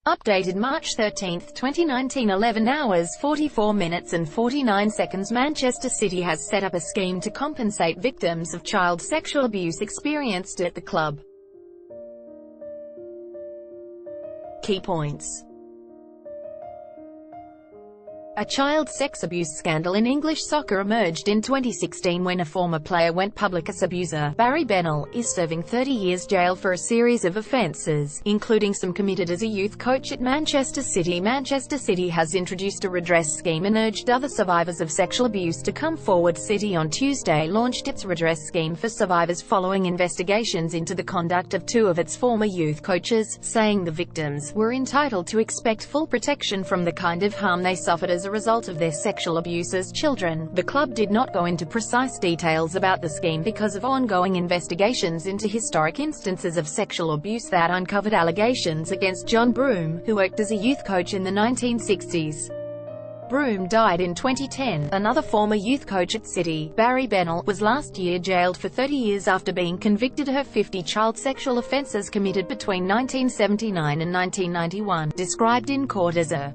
Updated March 13, 2019, 11 hours 44 minutes and 49 seconds. Manchester City has set up a scheme to compensate victims of child sexual abuse experienced at the club. Key points. A child sex abuse scandal in English soccer emerged in 2016 when a former player went public. His abuser, Bennell, is serving 30 years jail for a series of offences, including some committed as a youth coach at Manchester City. Manchester City has introduced a redress scheme and urged other survivors of sexual abuse to come forward. City on Tuesday launched its redress scheme for survivors following investigations into the conduct of two of its former youth coaches, saying the victims were entitled to expect full protection from the kind of harm they suffered as a result of their sexual abuse as children. The club did not go into precise details about the scheme because of ongoing investigations into historic instances of sexual abuse that uncovered allegations against John Broome, who worked as a youth coach in the 1960s. Broome died in 2010. Another former youth coach at City, Bennell, was last year jailed for 30 years after being convicted of 50 child sexual offences committed between 1979 and 1991, described in court as a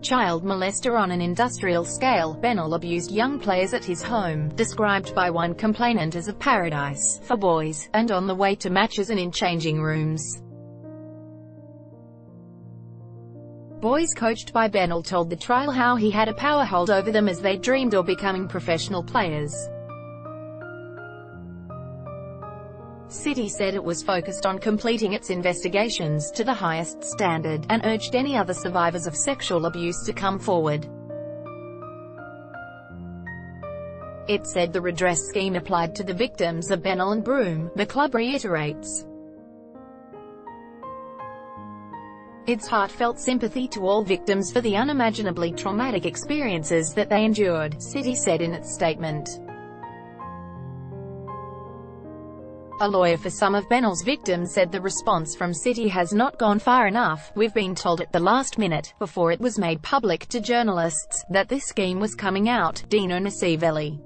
child molester on an industrial scale. Bennell abused young players at his home, described by one complainant as a paradise for boys, and on the way to matches and in changing rooms. Boys coached by Bennell told the trial how he had a power hold over them as they dreamed of becoming professional players. City said it was focused on completing its investigations to the highest standard, and urged any other survivors of sexual abuse to come forward. It said the redress scheme applied to the victims of Bennell and Broome. The club reiterates its heartfelt sympathy to all victims for the unimaginably traumatic experiences that they endured, City said in its statement. A lawyer for some of Bennell's victims said the response from City has not gone far enough. We've been told at the last minute, before it was made public to journalists, that this scheme was coming out, Dino Nasivelli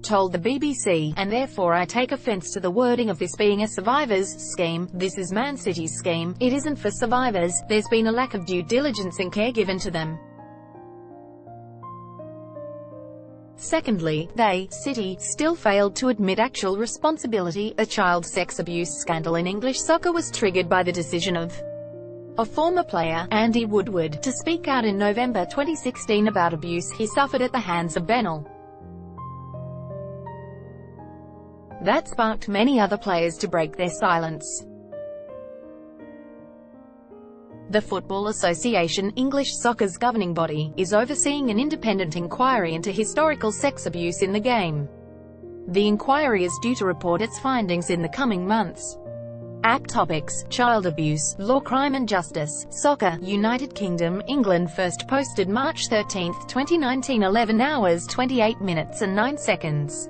told the BBC, and therefore I take offence to the wording of this being a survivors' scheme. This is Man City's scheme. It isn't for survivors. There's been a lack of due diligence and care given to them. Secondly, they, City, still failed to admit actual responsibility. A child sex abuse scandal in English soccer was triggered by the decision of a former player, Andy Woodward, to speak out in November 2016 about abuse he suffered at the hands of Bennell. That sparked many other players to break their silence. The Football Association, English soccer's governing body, is overseeing an independent inquiry into historical sex abuse in the game. The inquiry is due to report its findings in the coming months. App topics: child abuse, law, crime and justice, soccer, United Kingdom, England. First posted March 13, 2019, 11 hours 28 minutes and 9 seconds.